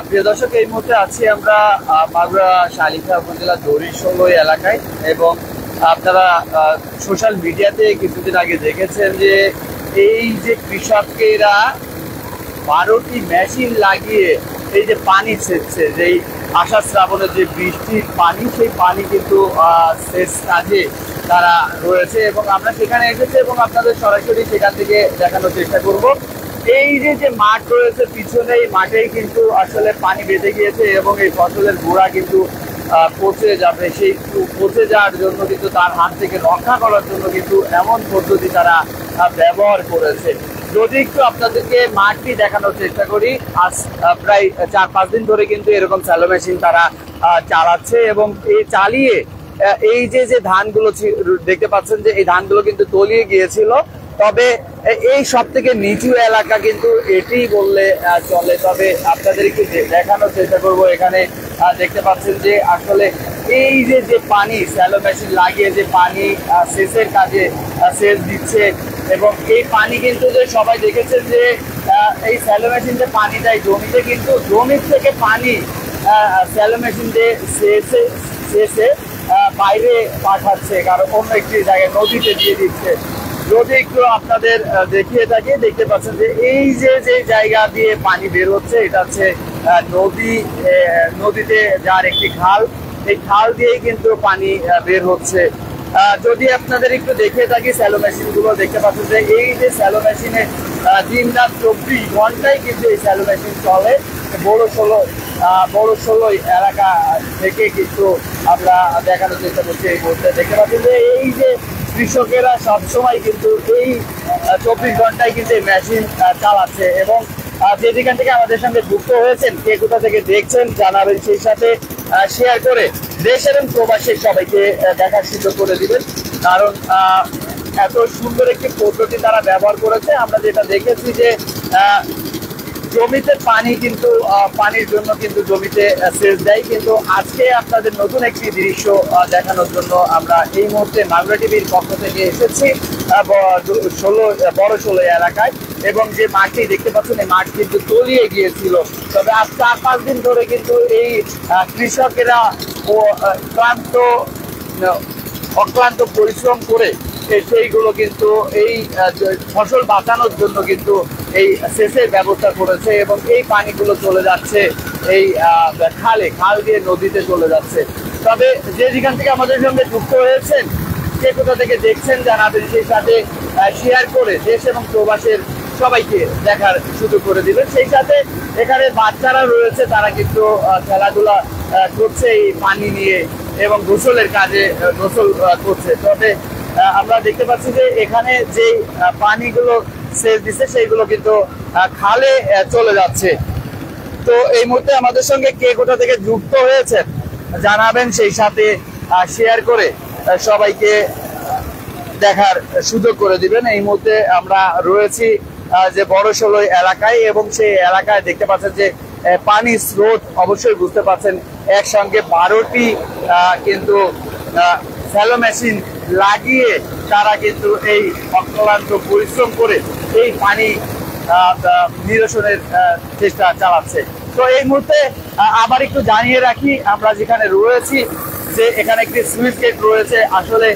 প্রিয় দর্শক, এই মুহূর্তে আছি আমরা মাগুরা শালিখা উপজেলা দড়িশোলই এলাকায় এবং আপনারা সোশ্যাল মিডিয়াতে কিছুদিন আগে দেখেছেন যে এই যে কৃষকেরা 12টি মেশিন লাগিয়ে এই যে পানি সেচছে, যেই আষাঢ় শ্রাবণের যে বৃষ্টির পানি, সেই পানি কিন্তু সেচ কাজে তারা রয়েছে এবং আমরা সেখানে এসেছি এবং আপনাদের সরাসরি সেখান থেকে দেখানোর চেষ্টা করব। এই যে মাঠ রয়েছে পিছনে, এই মাঠেই কিন্তু আসলে পানি বেঁধে গিয়েছে এবং এই ফসলের গোড়া কিন্তু পচে যাবে। সেই পচে যাওয়ার জন্য কিন্তু তার হাত থেকে রক্ষা করার জন্য কিন্তু এমন পদ্ধতি তারা ব্যবহার করেছে। যদি একটু আপনাদেরকে মাঠটি দেখানোর চেষ্টা করি, আজ প্রায় 4-5 দিন ধরে কিন্তু এরকম স্যালো মেশিন তারা চালাচ্ছে এবং এই চালিয়ে এই যে ধানগুলো দেখতে পাচ্ছেন যে এই ধানগুলো কিন্তু তলিয়ে গিয়েছিল। তবে এই সব থেকে নিচু এলাকা কিন্তু এটি বললে চলে। তবে আপনাদের একটু দেখানোর চেষ্টা করবো। এখানে দেখতে পাচ্ছেন যে আসলে এই যে পানি স্যালো মেশিন লাগিয়ে যে পানি সেচের কাজে সেচ দিচ্ছে এবং এই পানি কিন্তু যে সবাই দেখেছেন যে এই স্যালো মেশিন যে পানি দেয় জমিতে, কিন্তু জমির থেকে পানি স্যালো মেশিন দিয়ে সেচে বাইরে পাঠাচ্ছে, কারণ অন্য একটি জায়গায় নদীতে দিয়ে দিচ্ছে। যদি একটু আপনাদের দেখিয়ে থাকি, দেখতে পাচ্ছেন যে এই যে জায়গা দিয়ে পানি বের হচ্ছে এটা হচ্ছে নদীতে যার একটি খাল, এই খাল দিয়েই কিন্তু পানি বের হচ্ছে। যদি আপনাদের একটু দেখিয়ে থাকি স্যালো মেশিন গুলো, দেখতে পাচ্ছেন যে এই যে স্যালো মেশিনে দিন-রাত 24 ঘন্টায় কিন্তু এই স্যালো মেশিন চলে। বড়শোলই এলাকা থেকে কিন্তু আমরা দেখানোর চেষ্টা করছি। এই মুহূর্তে দেখতে পাচ্ছেন যে এই যে কৃষকেরা সবসময় কিন্তু এই 24 ঘন্টায় কিন্তু এই মেশিন চালাচ্ছে এবং যেখান থেকে আমাদের সঙ্গে যুক্ত হয়েছেন, কে কোথা থেকে দেখছেন জানাবেন, সেই সাথে শেয়ার করে দেশ এবং প্রবাসের সবাইকে দেখার সুযোগ করে দিবেন। কারণ এত সুন্দর একটি পদ্ধতি তারা ব্যবহার করেছে। আমরা যেটা দেখেছি যে জমিতে পানি কিন্তু পানির জন্য কিন্তু জমিতে সেচ দেয়, কিন্তু আজকে আপনাদের নতুন একটি দৃশ্য দেখানোর জন্য আমরা এই মুহূর্তে মাগুরা টিভির পক্ষ থেকে এসেছি বড়শোলই এলাকায় এবং যে মাঠটি দেখতে পাচ্ছেন এই মাঠ কিন্তু তলিয়ে গিয়েছিল। তবে আজ 4-5 দিন ধরে কিন্তু এই কৃষকেরা অক্লান্ত পরিশ্রম করে সেইগুলো কিন্তু এই ফসল বাঁচানোর জন্য কিন্তু এই সেচের ব্যবস্থা করেছে এবং এই পানিগুলো চলে যাচ্ছে এই খাল দিয়ে নদীতে চলে যাচ্ছে। তবে যেখান থেকে আমাদের সঙ্গে যুক্ত হয়েছেন, কে কোথা থেকে দেখছেন জানাবেন, সেই সাথে শেয়ার করে দেশ এবং প্রবাসের সবাইকে দেখার সুযোগ করে দিবেন। সেই সাথে এখানে বাচ্চারা রয়েছে, তারা কিন্তু খেলাধুলা করছে এই পানি নিয়ে এবং গোসলের কাজে গোসল করছে। তবে আমরা দেখতে পাচ্ছি যে এখানে যে পানিগুলো সেচ দিচ্ছে সেইগুলো কিন্তু খালে চলে যাচ্ছে। তো এই মুহূর্তে আমাদের সঙ্গে কে কোথা থেকে যুক্ত হয়েছেন জানাবেন, সেই সাথে শেয়ার করে সবাইকে দেখার সুযোগ করে দিবেন। এই মুহূর্তে আমরা রয়েছি যে বড়শোলই এলাকায় এবং সেই এলাকায় দেখতে পাচ্ছেন যে পানির স্রোত, অবশ্যই বুঝতে পারছেন, একসঙ্গে 12টি কিন্তু স্যালো মেশিন লাগিয়ে তারা কিন্তু এই অক্লান্ত পরিশ্রম করে এই পানি নিরসনের চেষ্টা চালাচ্ছে। তো এই মুহূর্তে আবার একটু জানিয়ে রাখি, আমরা যেখানে রয়েছি যে এখানে একটি সুইচ গেট রয়েছে। আসলে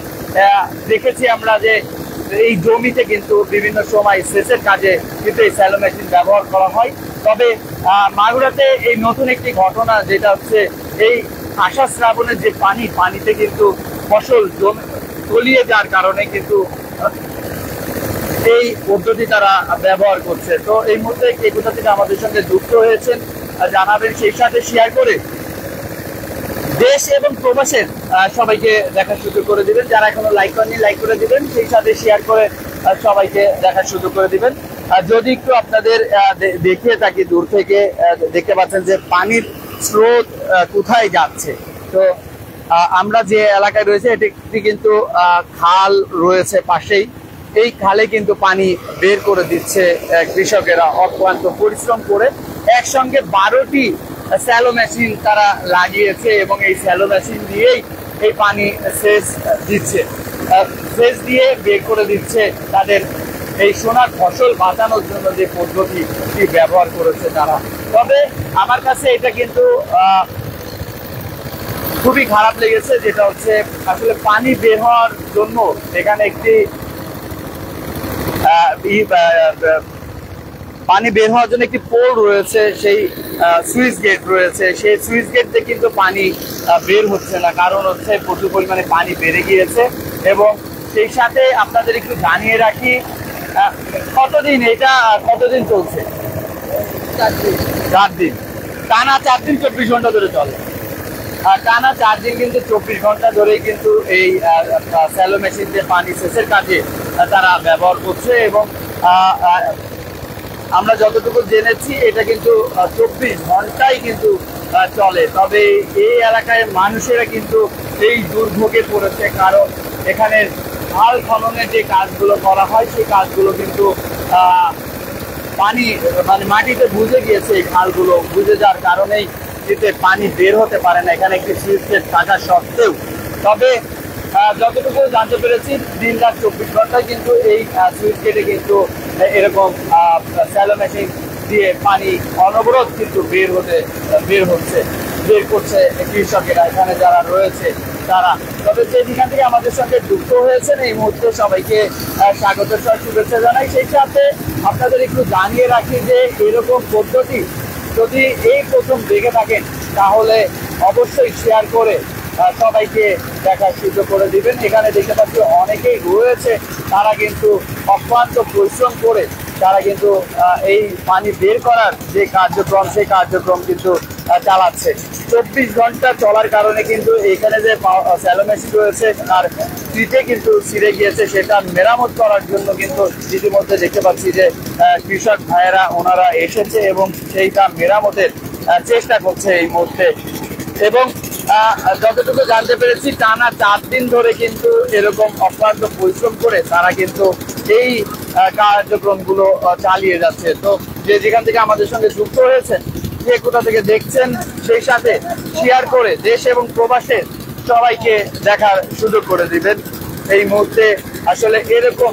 দেখেছি আমরা যে এই জমিতে কিন্তু বিভিন্ন সময় সেচের কাজে কিন্তু এই স্যালো মেশিন ব্যবহার করা হয়। তবে মাগুরাতে এই নতুন একটি ঘটনা, যেটা হচ্ছে এই আষাঢ় শ্রাবণের যে পানিতে কিন্তু ফসল তলিয়ে যাওয়ার কারণে কিন্তু এই পদ্ধতি তারা ব্যবহার করছে। তো এই মুহূর্তে কে কোথা থেকে আমাদের সঙ্গে যুক্ত হয়েছেন জানাবেন, সেই সাথে শেয়ার করে দেশ এবং প্রবাসের সবাইকে দেখার সুযোগ করে দিবেন। যারা এখনো লাইক করেননি, লাইক করে দিবেন, সেই সাথে শেয়ার করে সবাইকে দেখার সুযোগ করে দিবেন। যদি একটু আপনাদের দেখিয়ে থাকি, দূর থেকে দেখতে পাচ্ছেন যে পানির স্রোত কোথায় যাচ্ছে। তো আমরা যে এলাকায় রয়েছে এটি কিন্তু খাল রয়েছে পাশেই, এই খালে কিন্তু পানি বের করে দিচ্ছে কৃষকেরা অক্লান্ত পরিশ্রম করে। একসঙ্গে 12টি স্যালো মেশিন তারা লাগিয়েছে এবং এই স্যালো মেশিন দিয়েই এই পানি সেচ দিয়ে বের করে দিচ্ছে তাদের এই সোনার ফসল বাঁচানোর জন্য যে পদ্ধতি ব্যবহার করেছে তারা। তবে আমার কাছে এটা কিন্তু খুবই খারাপ লেগেছে, যেটা হচ্ছে আসলে পানি বের হওয়ার জন্য এখানে একটি পানি বের হওয়ার জন্য একটি পোল রয়েছে, সেই সুইচ গেট রয়েছে, সেই সুইচ গেট দিয়ে কিন্তু পানি বের হচ্ছে না, কারণ হচ্ছে প্রচুর পরিমাণে পানি বেড়ে গিয়েছে। এবং সেই সাথে আপনাদের একটু জানিয়ে রাখি, কতদিন চলছে? 4 দিন, টানা 4 দিন 24 ঘন্টা ধরে চলে। টানা 4 দিন কিন্তু 24 ঘন্টা ধরেই কিন্তু এই স্যালো মেশিন দিয়ে পানি সেচের কাজে তারা ব্যবহার করছে। এবং আমরা যতটুকু জেনেছি এটা কিন্তু 24 ঘন্টাই কিন্তু চলে। তবে এই এলাকায় মানুষেরা কিন্তু এই দুর্ভোগে পড়েছে, কারণ এখানে খাল খননের যে কাজগুলো করা হয় সেই কাজগুলো কিন্তু পানি মাটিতে বুঝে গিয়েছে। এই খালগুলো বুঝে যাওয়ার কারণেই এতে পানি বের হতে পারে না এখানে একটি সুইচ গেট থাকা সত্ত্বেও। তবে যতটুকু জানতে পেরেছি দিন রাত 24 ঘন্টায় কিন্তু এই সুইচ গেটে কিন্তু এরকম স্যালো মেশিন দিয়ে পানি অনবরত কিন্তু বের করছে কৃষকেরা এখানে যারা রয়েছে তারা। তবে যেখান থেকে আমাদের সঙ্গে যুক্ত হয়েছেন এই মুহূর্তে সবাইকে স্বাগত শুভেচ্ছা জানাই। সেই সাথে আপনাদের একটু জানিয়ে রাখি যে এরকম পদ্ধতি যদি এই প্রথম দেখে থাকেন তাহলে অবশ্যই শেয়ার করে সবাইকে দেখার সুযোগ করে দিবেন। এখানে দেখতে পাচ্ছি অনেকেই রয়েছে, তারা কিন্তু অক্লান্ত পরিশ্রম করে তারা কিন্তু এই পানি বের করার যে কার্যক্রম সেই কার্যক্রম কিন্তু চালাচ্ছে। 24 ঘন্টা চলার কারণে কিন্তু এখানে যে স্যালো মেশিন রয়েছে তার পিঠে কিন্তু ছিঁড়ে গিয়েছে, সেটা মেরামত করার জন্য কিন্তু ইতিমধ্যে দেখতে পাচ্ছি যে কৃষক ভাইয়েরা ওনারা এসেছে এবং সেইটা মেরামতের চেষ্টা করছে এই মুহূর্তে। এবং যতটুকু জানতে পেরেছি টানা 4 দিন ধরে কিন্তু এরকম অক্লান্ত পরিশ্রম করে তারা কিন্তু এই কার্যক্রমগুলো চালিয়ে যাচ্ছে। তো যেখান থেকে আমাদের সঙ্গে যুক্ত হয়েছেন, যে কোথা থেকে দেখছেন, সেই সাথে শেয়ার করে দেশ এবং প্রবাসের সবাইকে দেখার সুযোগ করে দিবেন। এই মুহূর্তে আসলে এরকম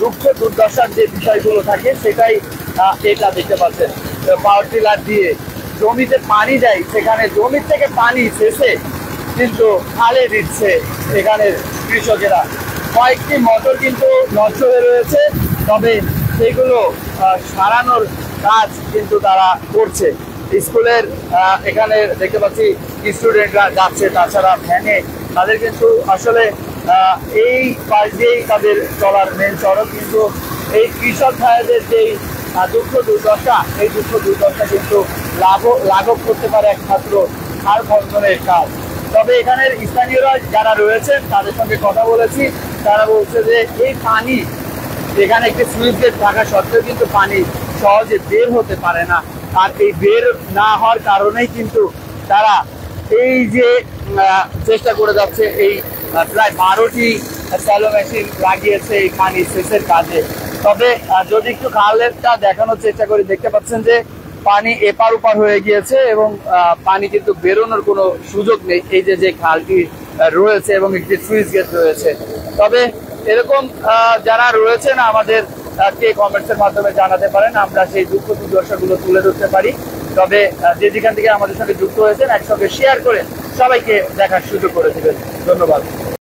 দুঃখ দুর্দশার যে বিষয়গুলো থাকে সেটাই এটা দেখতে পাচ্ছেন। পাওয়ার টিলার দিয়ে জমিতে পানি যায়, সেখানে জমি থেকে পানি শেষে কিন্তু খালে দিচ্ছে এখানে কৃষকেরা। কয়েকটি মোটর কিন্তু নষ্ট হয়ে রয়েছে, তবে সেগুলো সারানোর কাজ কিন্তু তারা করছে। স্কুলের এখানে দেখতে পাচ্ছি স্টুডেন্টরা যাচ্ছে, তাছাড়া ভ্যানে তাদের কিন্তু আসলে এই পাশ দিয়েই তাদের চলার মেন সড়ক। কিন্তু এই কৃষক ভাইদের যেই দুঃখ দুর্দশা, এই দুঃখ দুর্দশা কিন্তু লাঘব করতে পারে একমাত্র খাল খননের কাজ। তবে এখানের স্থানীয়রা যারা রয়েছেন তাদের সঙ্গে কথা বলেছি, তারা বলছে যে এই পানি এখানে একটি সুইচ গেট থাকা সত্ত্বেও কিন্তু পানি সহজে বের হতে পারে না। আর এই বের না হওয়ার কারণেই কিন্তু তারা এই যে চেষ্টা করে যাচ্ছে, এই প্রায় 12টি স্যালো মেশিন লাগিয়েছে এই পানি সেচের কাজে। তবে যদি একটু খালেরটা দেখানোর চেষ্টা করি, দেখতে পাচ্ছেন যে পানি এপার ওপার হয়ে গিয়েছে এবং পানি কিন্তু বেরোনোর কোনো সুযোগ নেই এই যে খালটি রয়েছে এবং একটি সুইচ গেট রয়েছে। তবে এরকম যারা রয়েছেন আমাদের কে কমেন্টসের মাধ্যমে জানাতে পারেন, আমরা সেই দুঃখ দুর্দশাগুলো তুলে ধরতে পারি। তবে যেখান থেকে আমাদের সঙ্গে যুক্ত হয়েছেন একসঙ্গে শেয়ার করে সবাইকে দেখার সুযোগ করে দিবেন। ধন্যবাদ।